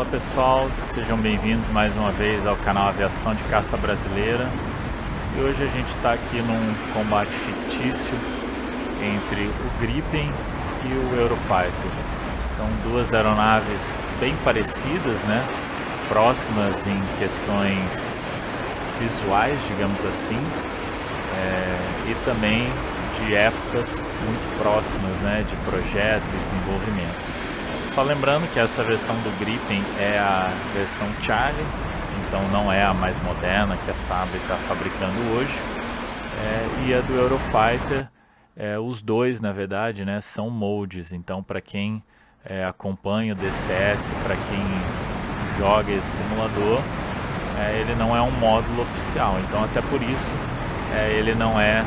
Fala pessoal, sejam bem-vindos mais uma vez ao canal Aviação de Caça Brasileira. E hoje a gente está aqui num combate fictício entre o Gripen e o Eurofighter. Então, duas aeronaves bem parecidas, né? Próximas em questões visuais, digamos assim, e também de épocas muito próximas, né? De projeto e desenvolvimento. Só lembrando que essa versão do Gripen é a versão Charlie, então não é a mais moderna que a Saab está fabricando hoje. E a do Eurofighter, os dois na verdade, né, são moldes. Então para quem acompanha o DCS, para quem joga esse simulador, ele não é um módulo oficial. Então até por isso ele não é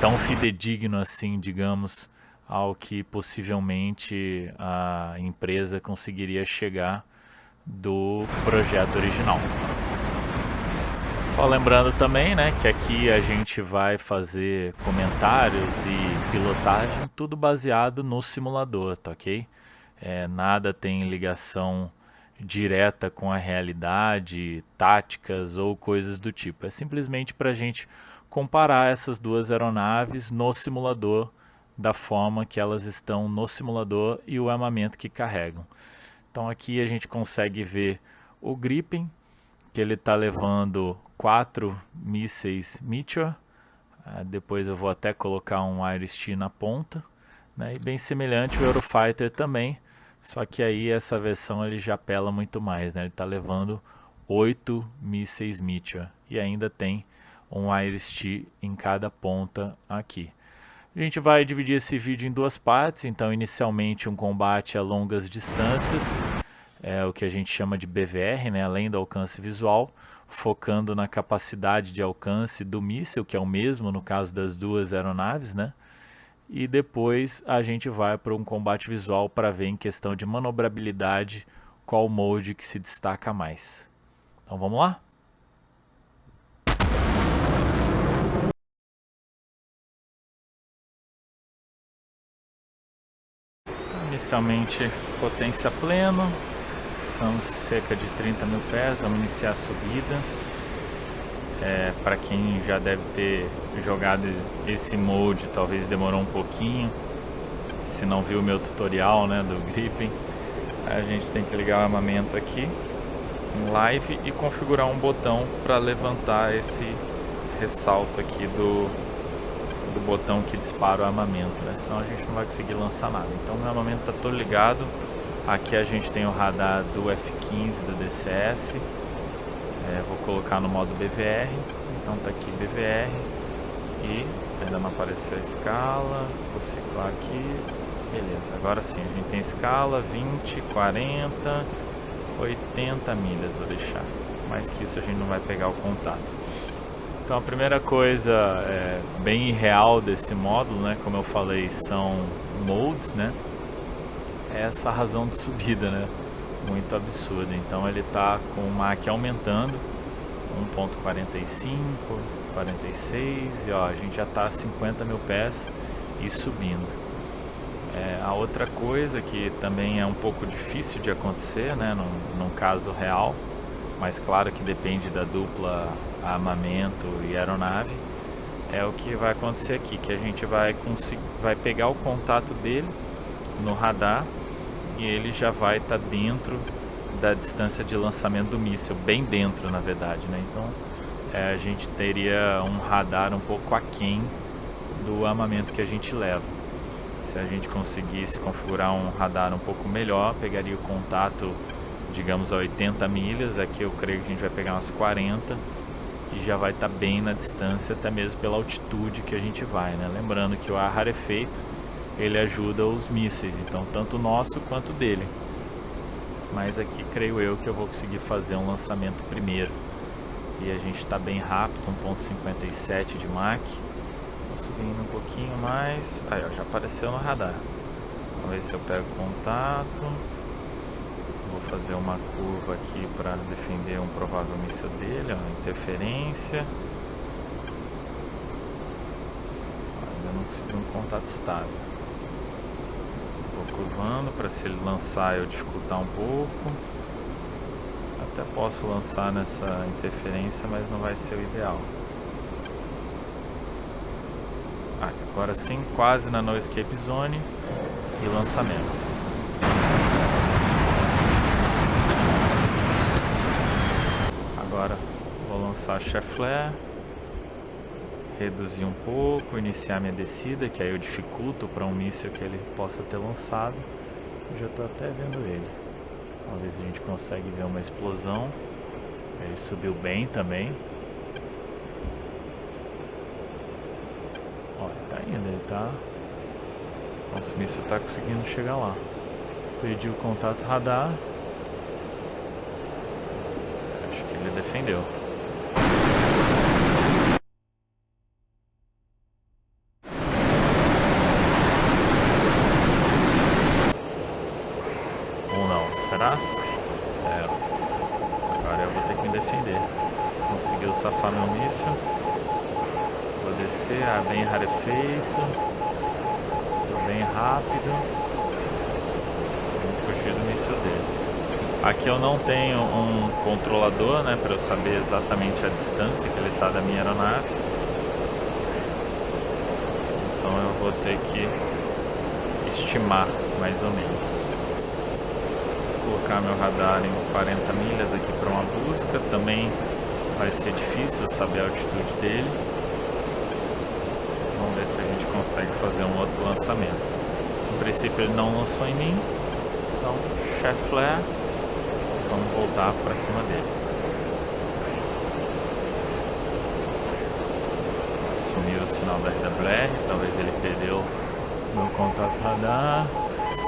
tão fidedigno assim, digamos, ao que possivelmente a empresa conseguiria chegar do projeto original. Só lembrando também, né, que aqui a gente vai fazer comentários e pilotagem, tudo baseado no simulador, tá ok? Nada tem ligação direta com a realidade, táticas ou coisas do tipo. É simplesmente para a gente comparar essas duas aeronaves no simulador, da forma que elas estão no simulador e o armamento que carregam. Então aqui a gente consegue ver o Gripen, que ele está levando 4 mísseis Meteor. Depois eu vou até colocar um Iris-T na ponta, né? E bem semelhante o Eurofighter também, só que aí essa versão ele já apela muito mais, né? Ele está levando 8 mísseis Meteor e ainda tem um Iris-T em cada ponta aqui. A gente vai dividir esse vídeo em duas partes. Então inicialmente um combate a longas distâncias, o que a gente chama de BVR, né, além do alcance visual, focando na capacidade de alcance do míssil, que é o mesmo no caso das duas aeronaves, né? E depois a gente vai para um combate visual para ver em questão de manobrabilidade qual mode que se destaca mais. Então vamos lá? Inicialmente potência pleno, são cerca de 30 mil pés, vamos iniciar a subida. Para quem já deve ter jogado esse mode, talvez demorou um pouquinho, se não viu o meu tutorial, né, do Gripen. A gente tem que ligar o armamento aqui em live e configurar um botão para levantar esse ressalto aqui do botão que dispara o armamento, né? Senão a gente não vai conseguir lançar nada. Então o armamento está todo ligado. Aqui a gente tem o radar do F-15 do DCS. Vou colocar no modo BVR. Então tá aqui BVR e ainda não apareceu a escala. Vou ciclar aqui. Beleza, agora sim a gente tem escala 20, 40, 80 milhas. Vou deixar. Mais que isso a gente não vai pegar o contato. Então a primeira coisa bem irreal desse módulo, né, como eu falei, são modes, né, é essa razão de subida, né, muito absurda. Então ele está com o Mach aumentando, 1.45, 46 e ó, a gente já está a 50 mil pés e subindo. A outra coisa que também é um pouco difícil de acontecer, né, num caso real, mas claro que depende da dupla armamento e aeronave, é o que vai acontecer aqui, que a gente vai pegar o contato dele no radar e ele já vai estar dentro da distância de lançamento do míssil, bem dentro na verdade, né? Então a gente teria um radar um pouco aquém do armamento que a gente leva. Se a gente conseguisse configurar um radar um pouco melhor, pegaria o contato, digamos, a 80 milhas, aqui eu creio que a gente vai pegar umas 40 e já vai estar bem na distância, até mesmo pela altitude que a gente vai, né? Lembrando que o ar rarefeito, ele ajuda os mísseis, então tanto o nosso quanto o dele. Mas aqui creio eu que eu vou conseguir fazer um lançamento primeiro. E a gente está bem rápido, 1.57 de Mach. Vou subindo um pouquinho mais. Aí ó, já apareceu no radar. Vamos ver se eu pego contato. Vou fazer uma curva aqui para defender um provável míssil dele, ó, interferência. Ainda não consegui um contato estável. Vou curvando para se ele lançar eu dificultar um pouco. Até posso lançar nessa interferência, mas não vai ser o ideal. Agora sim, quase na No Escape Zone e lançamentos. Agora vou lançar Chef Flare, reduzir um pouco, iniciar minha descida, que aí eu dificulto para um míssil que ele possa ter lançado. Já estou até vendo ele. Vamos ver se a gente consegue ver uma explosão. Ele subiu bem também. Ó, ele tá indo, ele tá... Nosso míssil tá conseguindo chegar lá. Perdi o contato radar. Acho que ele defendeu. Ou não, será? Agora eu vou ter que me defender. Conseguiu safar meu míssil. Vou descer, bem rarefeito. Tô bem rápido. Vou fugir do míssil dele. Aqui eu não tenho um controlador, né, para eu saber exatamente a distância que ele está da minha aeronave. Então eu vou ter que estimar mais ou menos. Vou colocar meu radar em 40 milhas aqui para uma busca. Também vai ser difícil saber a altitude dele. Vamos ver se a gente consegue fazer um outro lançamento. No princípio ele não lançou em mim. Então, Chef Flare. Vamos voltar para cima dele. Sumiu o sinal da RWR. Talvez ele perdeu meu contato radar.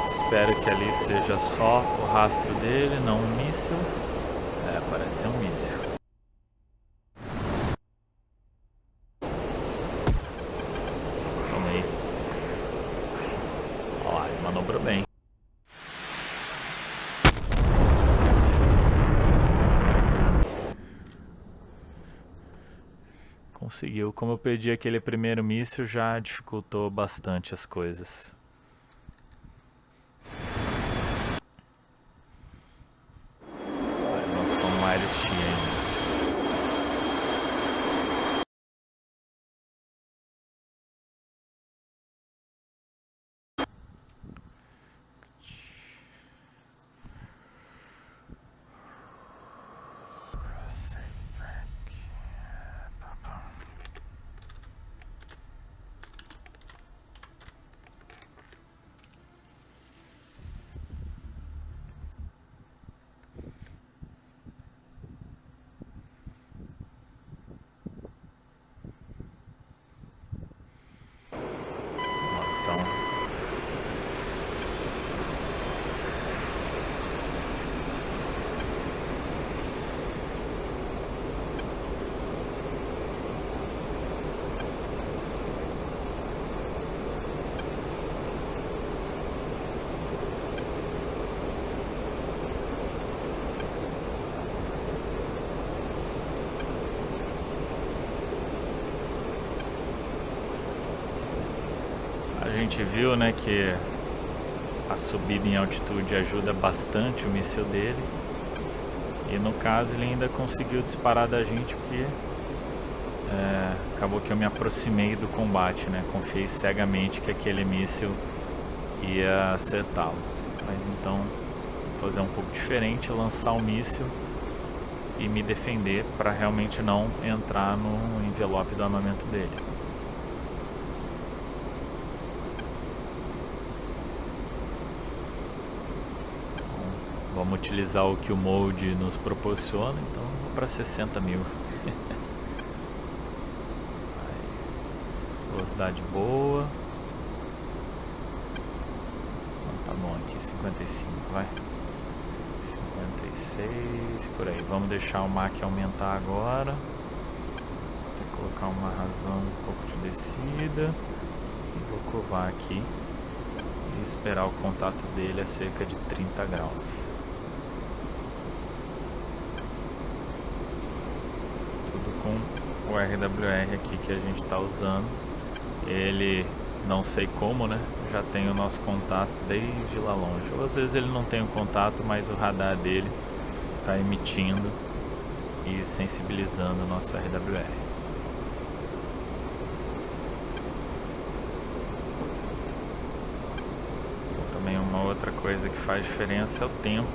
Espero que ali seja só o rastro dele, não um míssil. Parece ser um míssil. Tomei. Olha lá, ele manobrou bem. Conseguiu. Como eu perdi aquele primeiro míssil, já dificultou bastante as coisas. Lançou um Iris-T ainda. A gente viu, né, que a subida em altitude ajuda bastante o míssil dele. E no caso ele ainda conseguiu disparar da gente, porque acabou que eu me aproximei do combate, né? Confiei cegamente que aquele míssil ia acertá-lo. Mas então vou fazer um pouco diferente, lançar o míssil e me defender para realmente não entrar no envelope do armamento dele. Vamos utilizar o que o Mode nos proporciona, então vou para 60 mil. Velocidade boa. Tá bom aqui, 55, vai. 56, por aí. Vamos deixar o Mach aumentar agora. Vou colocar uma razão, um pouco de descida. E vou curvar aqui. E esperar o contato dele a cerca de 30 graus. Com o RWR aqui que a gente está usando. Ele, não sei como, né, já tem o nosso contato desde lá longe. Ou às vezes ele não tem o contato, mas o radar dele está emitindo e sensibilizando o nosso RWR. Então, também uma outra coisa que faz diferença é o tempo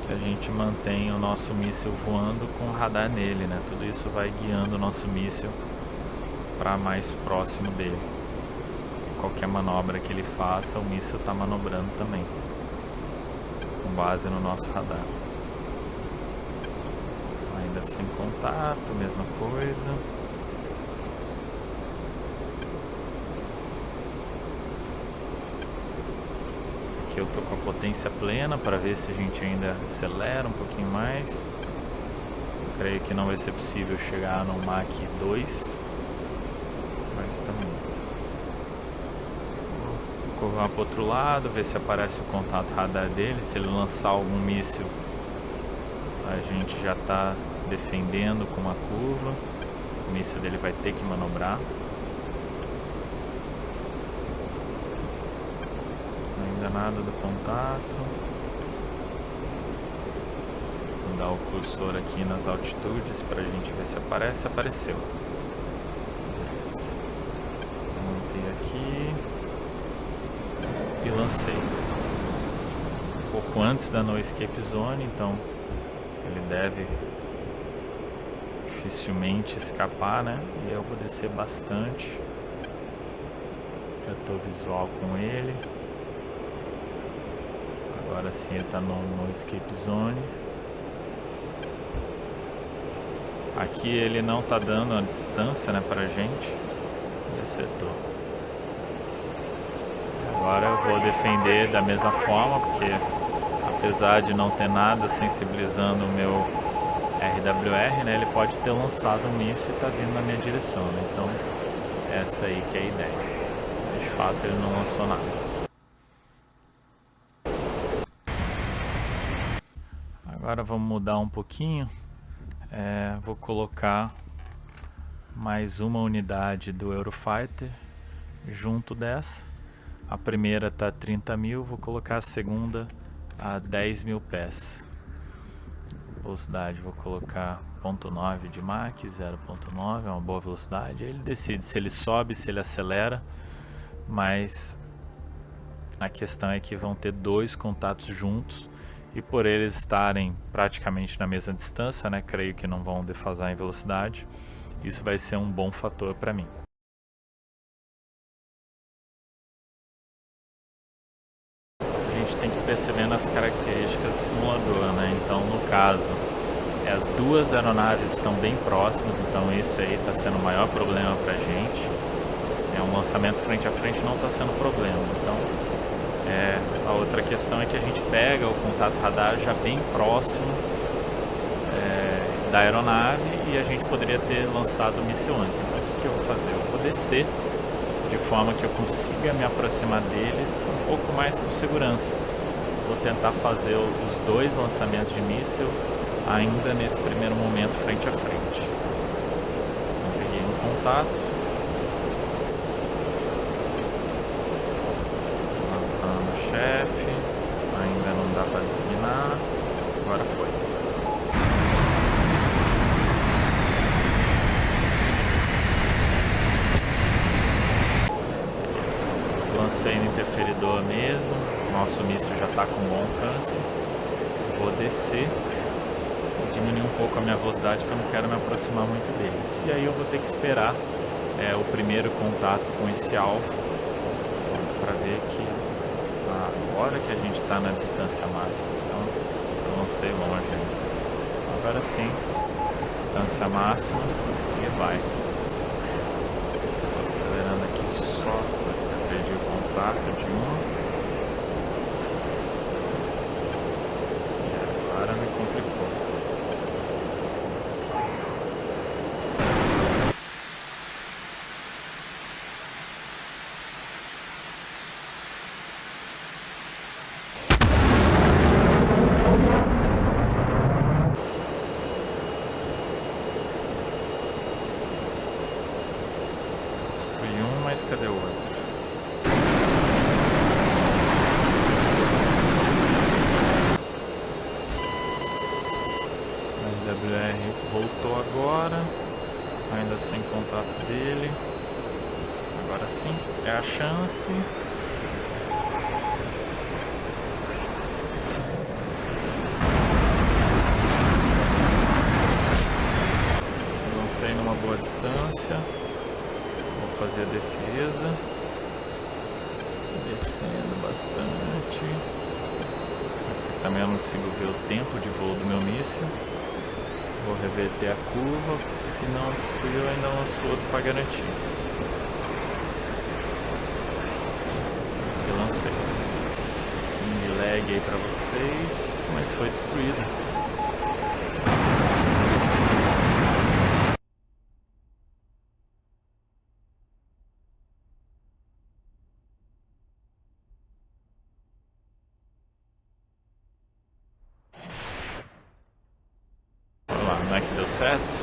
que a gente mantém o nosso míssil voando com o radar nele, né? Tudo isso vai guiando o nosso míssil para mais próximo dele. Qualquer manobra que ele faça, o míssil está manobrando também, com base no nosso radar. Então, ainda sem contato, mesma coisa. Aqui eu estou com a potência plena para ver se a gente ainda acelera um pouquinho mais. Eu creio que não vai ser possível chegar no Mach 2, mas também. Vou curvar para o outro lado, ver se aparece o contato radar dele. Se ele lançar algum míssil, a gente já está defendendo com uma curva. O míssil dele vai ter que manobrar. Ainda nada do contato. Vou dar o cursor aqui nas altitudes para a gente ver se aparece. Apareceu. Beleza. Montei aqui e lancei. Um pouco antes da No Escape Zone, então ele deve dificilmente escapar, né? E eu vou descer bastante. Já estou visual com ele. Agora sim ele está no Escape Zone. Aqui ele não está dando a distância, né, pra gente. E acertou. Agora eu vou defender da mesma forma, porque apesar de não ter nada sensibilizando o meu RWR, né, ele pode ter lançado um míssil e está vindo na minha direção, né? Então essa aí que é a ideia. De fato ele não lançou nada. Agora vamos mudar um pouquinho. Vou colocar mais uma unidade do Eurofighter junto dessa. A primeira está a 30 mil, vou colocar a segunda a 10 mil pés. Velocidade vou colocar 0.9 de Mach, 0.9, é uma boa velocidade. Ele decide se ele sobe, se ele acelera, mas a questão é que vão ter dois contatos juntos. E por eles estarem praticamente na mesma distância, né, creio que não vão defasar em velocidade. Isso vai ser um bom fator para mim. A gente tem que perceber nas características do simulador, né? Então, no caso, as duas aeronaves estão bem próximas, então isso aí está sendo o maior problema para a gente. Um lançamento frente a frente não está sendo problema. Então, a outra questão é que a gente pega o contato radar já bem próximo da aeronave e a gente poderia ter lançado o míssil antes. Então o que eu vou fazer? Eu vou descer de forma que eu consiga me aproximar deles um pouco mais com segurança. Vou tentar fazer os dois lançamentos de míssil ainda nesse primeiro momento frente a frente. Então peguei um contato. Chefe, ainda não dá para designar, agora foi. Beleza. Lancei no interferidor mesmo, nosso míssil já está com bom alcance. Vou descer e diminuir um pouco a minha velocidade, que eu não quero me aproximar muito deles. E aí eu vou ter que esperar o primeiro contato com esse alvo para ver que agora que a gente está na distância máxima, então eu lancei longe. Então, agora sim, distância máxima e vai. Estou acelerando aqui só para você perder o contato de um. E agora me complicou. Mas cadê o outro? BVR voltou agora, ainda sem contato dele. Agora sim, é a chance. Lancei numa boa distância. Vou fazer a defesa. Descendo bastante. Aqui também eu não consigo ver o tempo de voo do meu míssil. Vou reverter a curva. Se não destruir, eu ainda lanço outro para garantir. Eu lancei. Um pouquinho de lag aí para vocês, mas foi destruído. Não é que deu certo.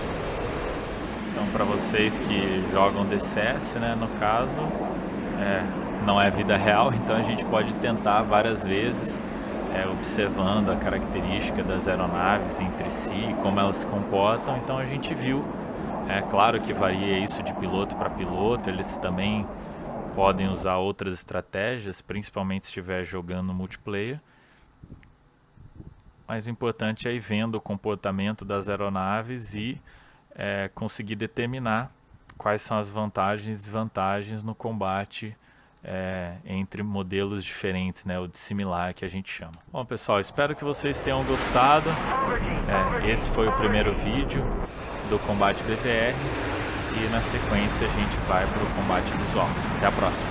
Então, para vocês que jogam DCS, né, no caso, não é vida real, então a gente pode tentar várias vezes, observando a característica das aeronaves entre si, como elas se comportam. Então a gente viu, claro que varia isso de piloto para piloto, eles também podem usar outras estratégias, principalmente se estiver jogando multiplayer. Mas o importante é ir vendo o comportamento das aeronaves e conseguir determinar quais são as vantagens e desvantagens no combate entre modelos diferentes, né, ou de similar que a gente chama. Bom, pessoal, espero que vocês tenham gostado. Esse foi o primeiro vídeo do combate BVR e na sequência a gente vai para o combate visual. Até a próxima!